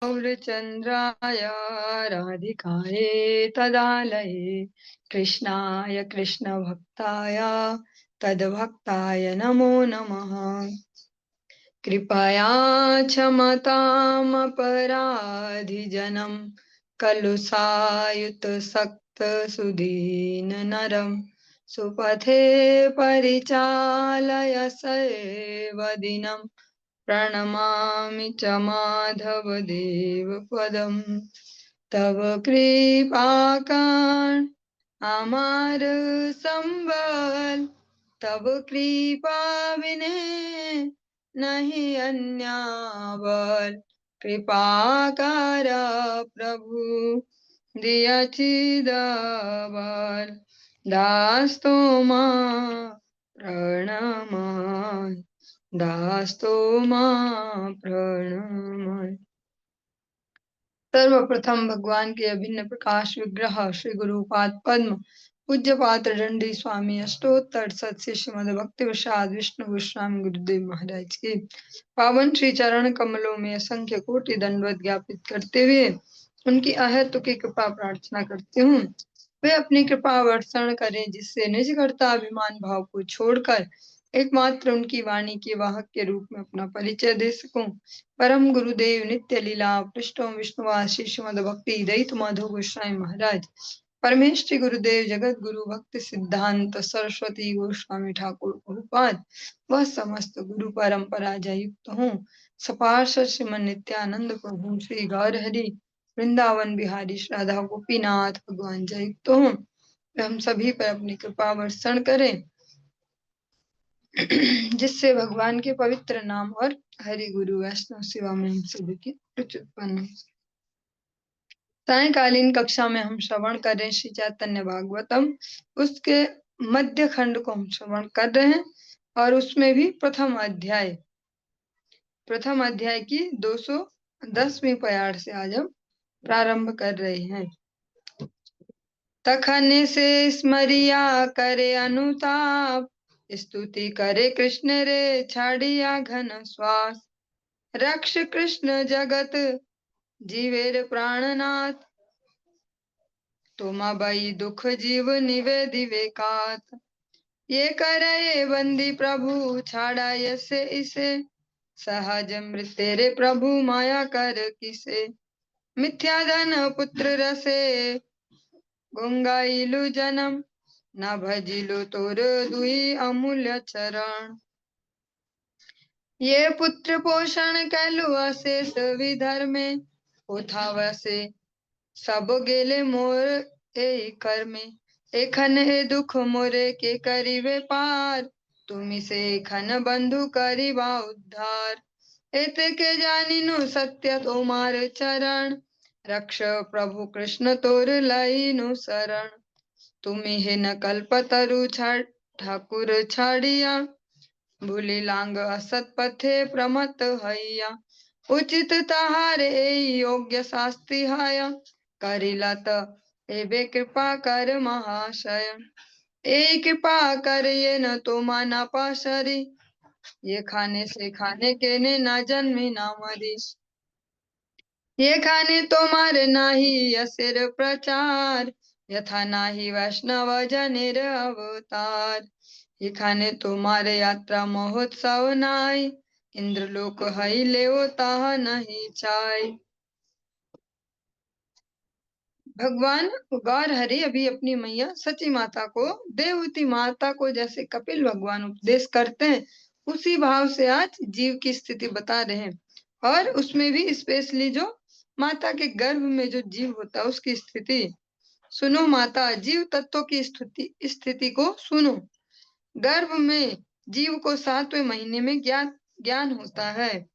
गौरचन्द्राय राधिकायै तदालये कृष्णाय कृष्णभक्ताय तद्भक्ताय नमो नमः। कृपया क्षमतामपराधिजनं कलुषायुतसक्तसुदीननरं सुपथे परिचालय सर्वदिनं प्रणमामि च माधवदेव पदम्। तव कृपाकर्ण আমার संबल तब कृपा बिने नहीं अन्य बल। कृपा कर प्रभु दिया चिदबल दास तो मां प्रणमाय दास तो मां प्रणमाय। सर्वप्रथम भगवान के अभिन्न प्रकाश विग्रह श्री गुरुपाद पद्म पूज्य पात्र दंडी स्वामी अष्टोत्तर सत्य श्रीमद भक्ति विषाद विष्णु गोस्वामी गुरुदेव महाराज के पावन श्री चरण कमलों में असंख्य कोटि दंडवत ज्ञापित करते हुए उनकी अहेतु की कृपा प्रार्थना करती हूँ। वे अपनी कृपा वर्षण करें जिससे निज कर्ता अभिमान भाव को छोड़कर एकमात्र उनकी वाणी के वाहक के रूप में अपना परिचय दे सकूं। परम गुरुदेव नित्य लीला पृष्ठों विष्णुवासी श्रीमद भक्ति दयित माधव गोस्वामी महाराज परमेष्ठि गुरुदेव जगत गुरु भक्ति सिद्धांत सरस्वती गोस्वामी ठाकुर प्रभुपाद वह समस्त गुरु परंपरा जयुक्त हूँ। सपार्षद श्रीमन नित्यानंद प्रभु श्री गौर हरि वृंदावन बिहारी श्राधा गोपीनाथ भगवान जयुक्त हूँ। हम सभी पर अपनी कृपा वर्षण करें जिससे भगवान के पवित्र नाम और हरि गुरु वैष्णव सेवा में हम सभी की रुचि उत्पन्न हो। सायकालीन कक्षा में हम श्रवण कर रहे हैं श्री चैतन्य भागवतम, उसके मध्य खंड को हम श्रवण कर रहे हैं और उसमें भी प्रथम अध्याय की 210वीं प्यार से आज हम प्रारंभ कर रहे हैं। तखन से स्मरिया करे अनुताप स्तुति करे कृष्ण रे छाड़िया घन श्वास रक्ष कृष्ण जगत जीवेर प्राणनाथ तुम बई दुख जीव निवेदि वेकात ये करे बंदी प्रभु छाड़ा यसे इसे सहज मृत्युरे प्रभु माया कर किसे मिथ्या धन पुत्र रसे गुंगाइलु जन्म न भजिलु तोर दुई अमूल्य चरण ये पुत्र पोषण कैलु अशेष विधर में उठावसे सब गेले मोर ए कर में एखन ए दुख मोरे के करिवे पार तुमी से एखन बंधु करिबा उद्धार एते के जानिनु सत्य तोमार चरण रक्ष प्रभु कृष्ण तोर लईनु शरण तुमी हे न कल्पतरु ठाकुर छाड़िया भूली लांग असत पथे प्रमत हैया उचित तहारे योग्य शास्ति हाया करिलत एबे कृपा कर महाशय ए कृपा कर ये न तो माना पाशरी ये खाने से खाने के ने ना जन्मी ना मरी ये खाने तो मारे नाही असिर प्रचार यथा नाही वैष्णव जनेर अवतार ये खाने तुम्हारे यात्रा महोत्सव नाई इंद्रलोक हई ले ताह नहीं चाय। भगवान गौर हरि अभी अपनी मैया सची माता को देवहूति माता को जैसे कपिल भगवान उपदेश करते हैं उसी भाव से आज जीव की स्थिति बता रहे हैं और उसमें भी स्पेशली जो माता के गर्भ में जो जीव होता है उसकी स्थिति सुनो माता जीव तत्व की स्थिति को सुनो। गर्भ में जीव को 7वें महीने में ज्ञान होता है।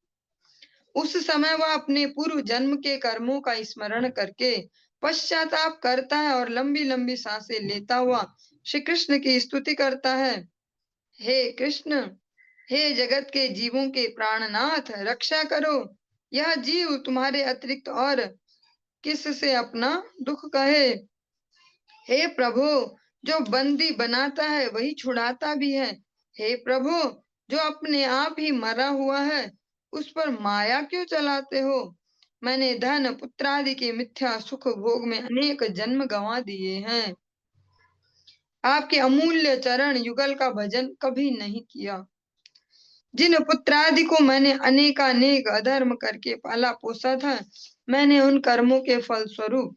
उस समय वह अपने पूर्व जन्म के कर्मों का स्मरण करके पश्चाताप करता है और लंबी लंबी सांसें लेता हुआ श्री कृष्ण की स्तुति करता है। हे कृष्ण, हे जगत के जीवों के प्राणनाथ, रक्षा करो। यह जीव तुम्हारे अतिरिक्त और किस से अपना दुख कहे। हे प्रभु, जो बंदी बनाता है वही छुड़ाता भी है। हे प्रभु, जो अपने आप ही मरा हुआ है उस पर माया क्यों चलाते हो। मैंने धन पुत्र आदि के मिथ्या सुख भोग में अनेक जन्म गंवा दिए हैं। आपके अमूल्य चरण युगल का भजन कभी नहीं किया। जिन पुत्र आदि को मैंने अनेकानेक अधर्म करके पाला पोसा था, मैंने उन कर्मों के फल स्वरूप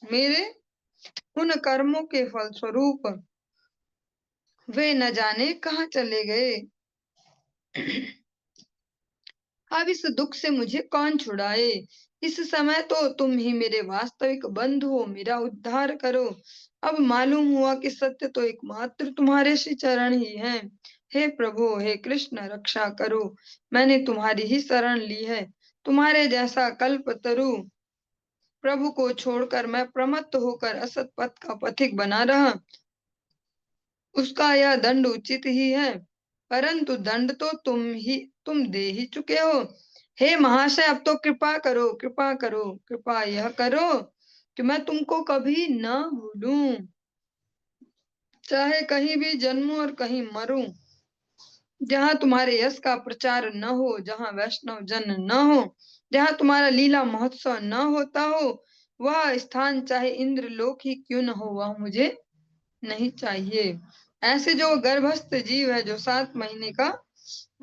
मेरे उन कर्मों के फल स्वरूप वे न जाने कहाँ चले गए। अब इस दुख से मुझे कौन छुड़ाए। इस समय तो तुम ही मेरे वास्तविक बंधु हो, मेरा उद्धार करो। अब मालूम हुआ कि सत्य तो एकमात्र तुम्हारे श्री चरण ही हैं। हे प्रभु, हे कृष्ण, रक्षा करो। मैंने तुम्हारी ही शरण ली है। तुम्हारे जैसा कल्पतरु प्रभु को छोड़कर मैं प्रमत्त होकर असत पथ का पथिक बना रहा, उसका यह दंड उचित ही है। परंतु दंड तो तुम दे ही चुके हो। हे महाशय, अब तो कृपा करो, कृपा करो, कृपा यह करो कि मैं तुमको कभी न भूलूं, चाहे कहीं भी जन्मूं और कहीं मरूं। जहाँ तुम्हारे यश का प्रचार न हो, जहाँ वैष्णव जन न हो, जहाँ तुम्हारा लीला महोत्सव न होता हो, वह स्थान चाहे इंद्र लोक ही क्यों न हो, वह मुझे नहीं चाहिए। ऐसे जो गर्भस्थ जीव है, जो 7 महीने का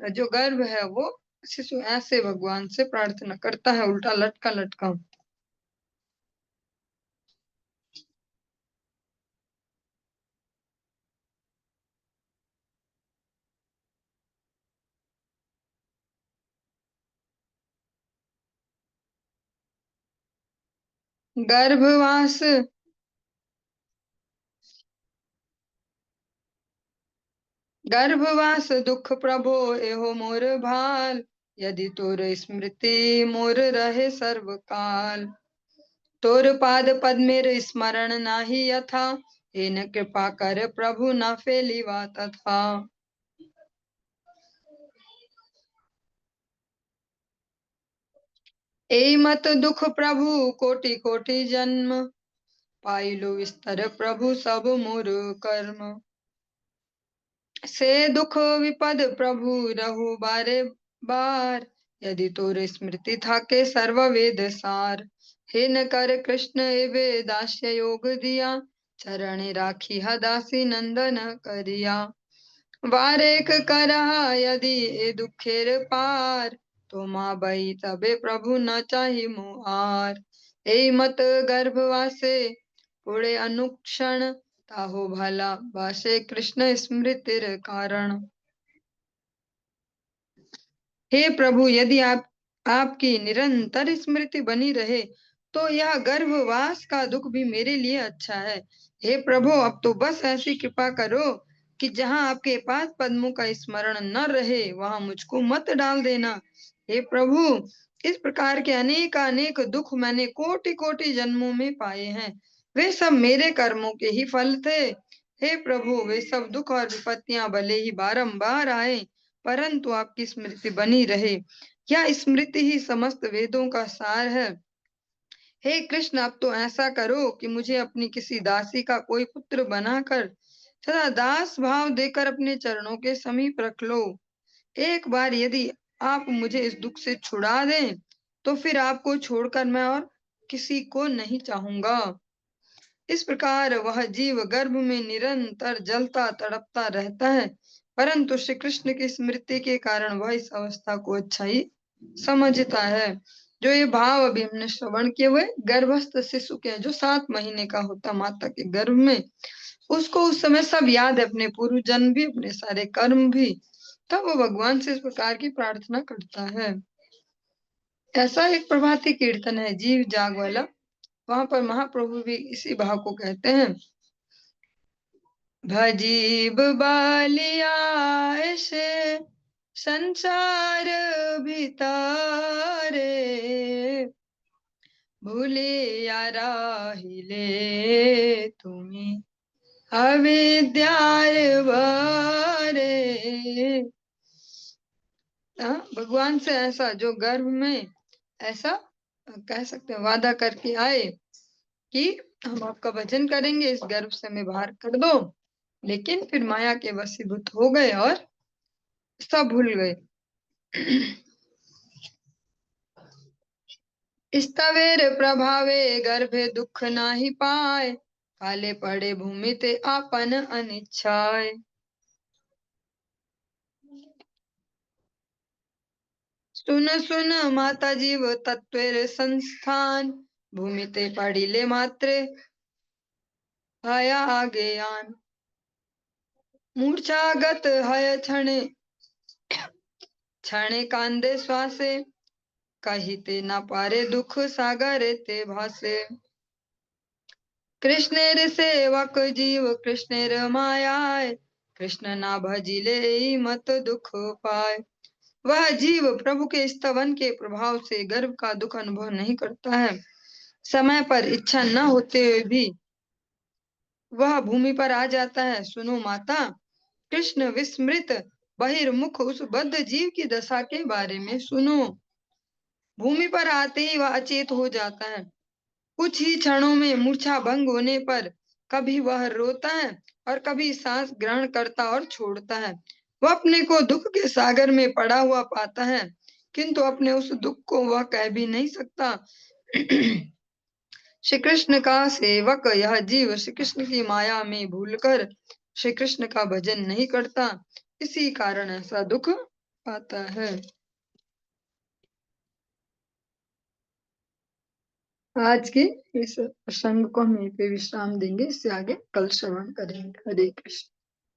जो गर्भ है, वो शिशु ऐसे भगवान से प्रार्थना करता है, उल्टा लटका लटका। गर्भवास गर्भवास दुख प्रभो एहो मोर भाल, यदि तोर स्मृति मोर रहे सर्वकाल। तोर पाद पद्मेर स्मरण नाही यथा, हे न कृपा कर प्रभु न फेलिवा तथा। ए मत दुख प्रभु कोटि कोटि जन्म, पाइलो विस्तर प्रभु सब मोर कर्म। से दुख विपद प्रभु रहु बारे बार, यदि तोर स्मृति था के सर्व वेद सार। हे न कर कृष्ण एवे दास्य योग दिया, चरण राखी दासी नंदन करिया। वारेक करहा यदि ए दुखेर पार, तो माँ बई तबे प्रभु न चाहि मुआर। ए मत गर्भवासे पुणे अनुक्षण, ताहो भला वासे कृष्ण स्मृतिर कारण। हे प्रभु, यदि आपकी निरंतर स्मृति बनी रहे, तो यह गर्भवास का दुख भी मेरे लिए अच्छा है। हे प्रभु, अब तो बस ऐसी कृपा करो कि जहाँ आपके पास पद्मों का स्मरण न रहे, वहां मुझको मत डाल देना। हे प्रभु, इस प्रकार के अनेक अनेक दुख मैंने कोटि कोटि जन्मों में पाए हैं। वे सब मेरे कर्मों के ही फल थे। हे प्रभु, वे सब दुख और विपत्तियां भले ही बारंबार आए, परंतु आपकी स्मृति बनी रहे। यह स्मृति ही समस्त वेदों का सार है। हे कृष्ण, अब तो ऐसा करो कि मुझे अपनी किसी दासी का कोई पुत्र बनाकर तथा दास भाव देकर अपने चरणों के समीप रख लो। एक बार यदि आप मुझे इस दुख से छुड़ा दें, तो फिर आपको छोड़कर मैं और किसी को नहीं चाहूंगा। इस प्रकार वह जीव गर्भ में निरंतर जलता तड़पता रहता है, परंतु श्री कृष्ण की स्मृति के कारण वह इस अवस्था को अच्छा ही समझता है। जो ये भाव अभी हमने श्रवण किए हुए, गर्भस्थ शिशु के जो 7 महीने का होता माता के गर्भ में, उसको उस समय सब याद है, अपने पूर्व जन्म भी, अपने सारे कर्म भी। तब वो भगवान से इस प्रकार की प्रार्थना करता है। ऐसा एक प्रभाती कीर्तन है जीव जाग वाला, वहां पर महाप्रभु भी इसी भाव को कहते हैं। भजीब बालिया ऐसे संसार भितारे, भूलिया राहिले तुम्ही अविद्यार बारे। भगवान से ऐसा जो गर्भ में ऐसा कह सकते हैं वादा करके आए कि हम आपका भजन करेंगे, इस गर्भ से हमें बाहर कर दो, लेकिन फिर माया के वशीभूत हो गए और सब भूल गए। स्तवेर प्रभावे गर्भे दुख नाही पाए, काले पड़े भूमि ते आपन अनिच्छाय। सुन सुन माता जीव तत्वेर संस्थान, भूमि ते पड़िले मात्रे हया आगे आन। मूर्छागत हय क्षणे क्षणे कांदे श्वासे, कहिते न पारे दुख सागरे ते भासे। कृष्णेर सेवक जीव कृष्णेर मायाय, कृष्ण ना भजिले मत दुख पाए। वह जीव प्रभु के स्तवन के प्रभाव से गर्भ का दुख अनुभव नहीं करता है। समय पर इच्छा न होते हुए भी वह भूमि पर आ जाता है। सुनो माता, कृष्ण विस्मृत बहिर्मुख उस बद्ध जीव की दशा के बारे में सुनो। भूमि पर आते ही वह अचेत हो जाता है। कुछ ही क्षणों में मूर्छा भंग होने पर कभी वह रोता है और कभी सांस ग्रहण करता और छोड़ता है। वह अपने को दुख के सागर में पड़ा हुआ पाता है, किंतु अपने उस दुख को वह कह भी नहीं सकता। श्री कृष्ण का सेवक यह जीव श्री कृष्ण की माया में भूलकर श्री कृष्ण का भजन नहीं करता, इसी कारण ऐसा दुख पाता है। आज के इस प्रसंग को हम यहीं पे विश्राम देंगे, इससे आगे कल श्रवण करेंगे। हरे कृष्ण।